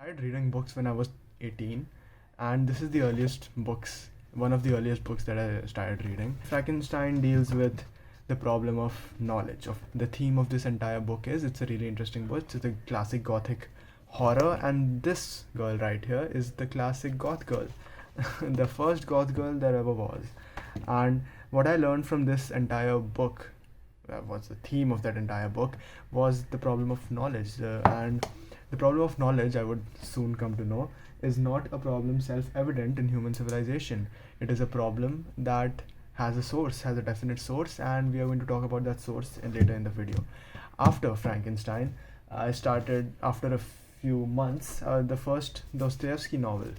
started reading books when I was 18, and this is the earliest books, one of the earliest books that I started reading. Frankenstein deals with the problem of knowledge. Of the theme of this entire book is it's a really interesting book. It's a classic gothic horror, and this girl right here is the classic goth girl, the first goth girl there ever was. And what I learned from this entire book, was the theme of that entire book, was the problem of knowledge. And the problem of knowledge, I would soon come to know, is not a problem self evident in human civilization. It is a problem that has a source, has a definite source, and we are going to talk about that source later in the video. After Frankenstein, I started, after a few months, the first Dostoevsky novel.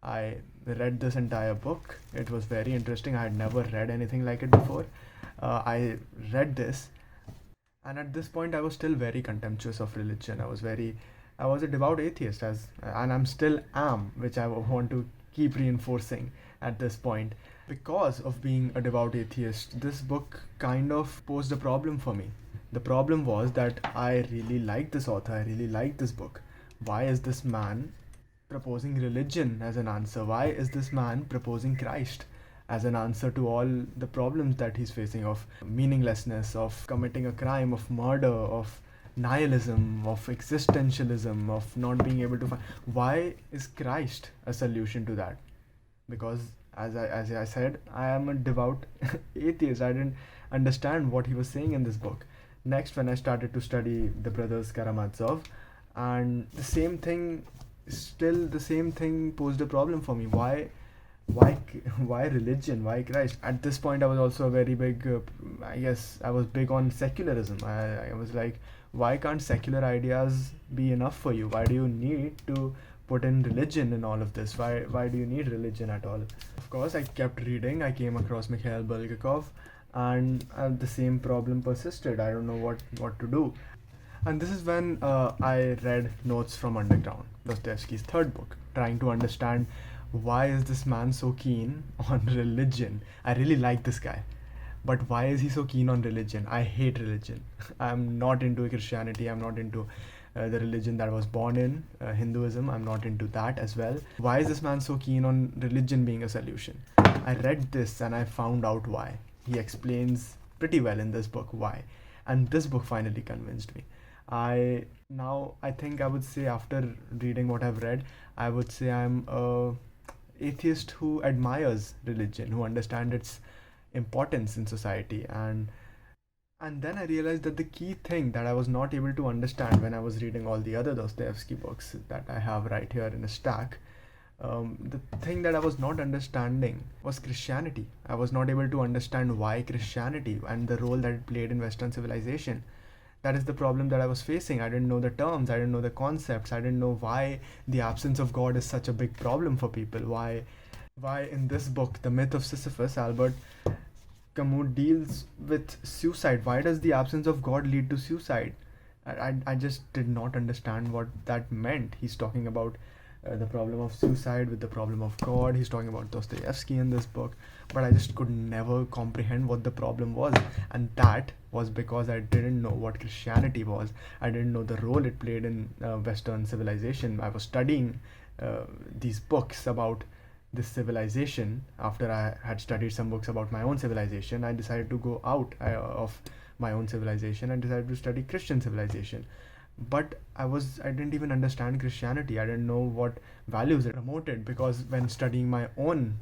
I read this entire book. It was very interesting. I had never read anything like it before. I read this, and at this point, I was still very contemptuous of religion. I was a devout atheist, and I'm still am, which I want to keep reinforcing at this point. Because of being a devout atheist, this book kind of posed a problem for me. The problem was that I really liked this author. I really liked this book. Why is this man proposing religion as an answer? Why is this man proposing Christ as an answer to all the problems that he's facing, of meaninglessness, of committing a crime, of murder, of nihilism, of existentialism, of not being able to find? Why is Christ a solution to that? Because as I said, I am a devout atheist. I didn't understand what he was saying in this book. Next, when I started to study the brothers Karamazov, and the same thing posed a problem for me. Why why religion? Why Christ? At this point, I was also a very big, I guess I was big on secularism. I was like, why can't secular ideas be enough for you? Why do you need to put in religion in all of this? Why do you need religion at all? Of course, I kept reading. I came across Mikhail Bulgakov, and the same problem persisted. I don't know what to do. And this is when I read Notes from Underground, Dostoevsky's third book, trying to understand why is this man so keen on religion. I really like this guy, but why is he so keen on religion? I hate religion. I'm not into Christianity. I'm not into the religion that I was born in, Hinduism. I'm not into that as well. Why is this man so keen on religion being a solution? I read this and I found out why. He explains pretty well in this book why. And this book finally convinced me. I think I would say, after reading what I've read, I would say I'm a atheist who admires religion, who understands its importance in society. And then I realized that the key thing that I was not able to understand when I was reading all the other Dostoevsky books that I have right here in a stack, the thing that I was not understanding was Christianity. I was not able to understand why Christianity and the role that it played in Western civilization. That is the problem that I was facing. I didn't know the terms, I didn't know the concepts, I didn't know why the absence of God is such a big problem for people. Why in this book, The Myth of Sisyphus, Albert Camus deals with suicide. Why does the absence of God lead to suicide? I just did not understand what that meant. He's talking about the problem of suicide with the problem of God. He's talking about Dostoevsky in this book, but I just could never comprehend what the problem was. And that was because I didn't know what Christianity was. I didn't know the role it played in Western civilization. I was studying these books about this civilization. After I had studied some books about my own civilization, I decided to go out of my own civilization and decided to study Christian civilization. But I didn't even understand Christianity. I didn't know what values it promoted, because when studying my own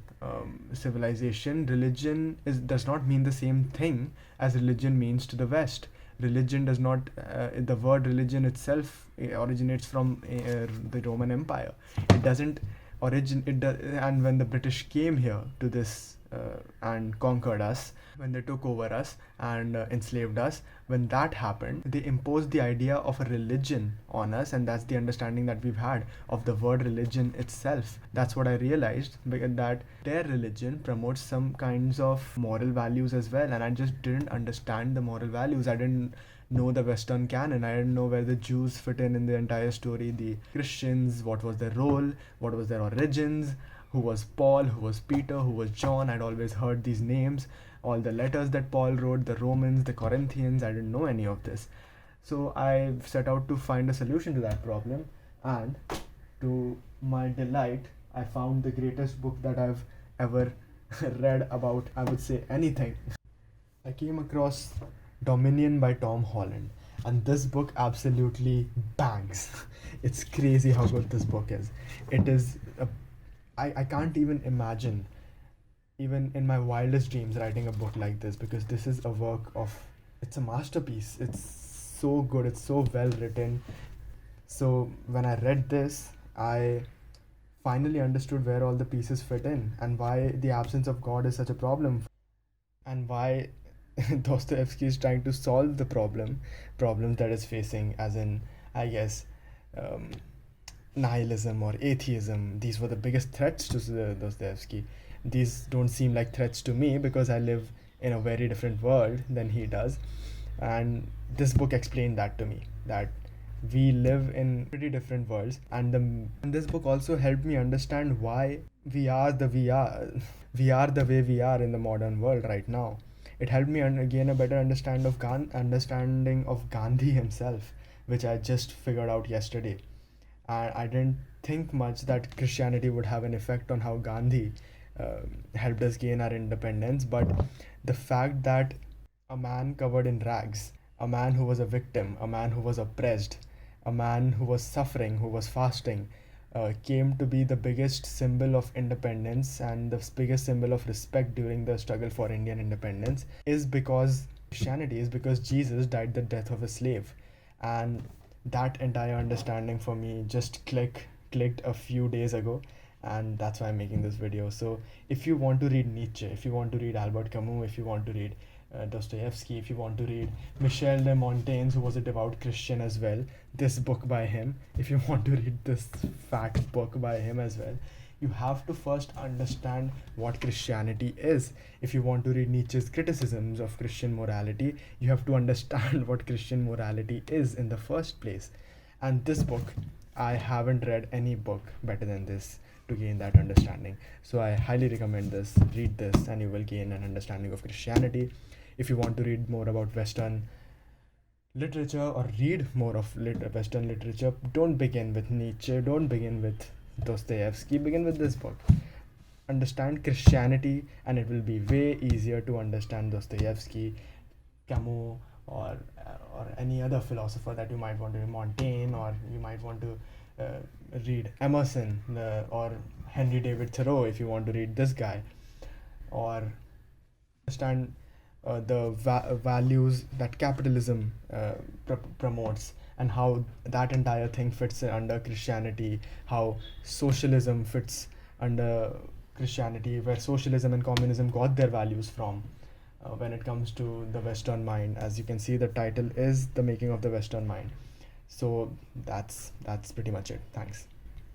civilization, religion does not mean the same thing as religion means to the West. Religion does not, the word religion itself originates from the Roman Empire. It doesn't and when the British came here to this and conquered us, when they took over us and enslaved us, when that happened, they imposed the idea of a religion on us, and that's the understanding that we've had of the word religion itself. That's what I realized, that their religion promotes some kinds of moral values as well, and I just didn't understand the moral values. I didn't know the Western canon. I didn't know where the Jews fit in the entire story, the Christians, what was their role, what was their origins, who was Paul, who was Peter, who was John. I'd always heard these names, all the letters that Paul wrote, the Romans, the Corinthians. I didn't know any of this. So I set out to find a solution to that problem, and To my delight, I found the greatest book that I've ever read about, I would say, anything. I came across Dominion by Tom Holland, and this book absolutely bangs. It's crazy how good this book is. It is, I can't even imagine, even in my wildest dreams, writing a book like this, because this is a work of, it's a masterpiece. It's so good, it's so well written. So when I read this, I finally understood where all the pieces fit in and why the absence of God is such a problem, and why Dostoevsky is trying to solve the problem that is facing, as in, I guess, um, nihilism or atheism. These were the biggest threats to Dostoevsky. These don't seem like threats to me because I live in a very different world than he does. And this book explained that to me, that we live in pretty different worlds. And this book also helped me understand why we are the we are we are the way we are in the modern world right now. It helped me gain a better understanding of Gandhi himself, which I just figured out yesterday. And I didn't think much that Christianity would have an effect on how Gandhi helped us gain our independence. But the fact that a man covered in rags, a man who was a victim, a man who was oppressed, a man who was suffering, who was fasting, came to be the biggest symbol of independence and the biggest symbol of respect during the struggle for Indian independence, is because Christianity, is because Jesus died the death of a slave. And that entire understanding for me just clicked a few days ago, and that's why I'm making this video. So if you want to read Nietzsche, if you want to read Albert Camus, if you want to read Dostoevsky, if you want to read Michel de Montaigne, who was a devout Christian as well, this book by him, if you want to read this fat book by him as well, you have to first understand what Christianity is. If you want to read Nietzsche's criticisms of Christian morality, you have to understand what Christian morality is in the first place. And this book, I haven't read any book better than this to gain that understanding. So I highly recommend this. Read this, and you will gain an understanding of Christianity. If you want to read more about Western literature or read more of Western literature, don't begin with Nietzsche, don't begin with Dostoevsky, begin with this book. Understand Christianity, and it will be way easier to understand Dostoevsky, Camus, or any other philosopher that you might want to read, Montaigne, or you might want to read Emerson, or Henry David Thoreau if you want to read this guy, or understand the values that capitalism promotes, and how that entire thing fits under Christianity, how socialism fits under Christianity, where socialism and communism got their values from. When it comes to the Western mind, as you can see, the title is The Making of the Western Mind. So that's pretty much it. Thanks.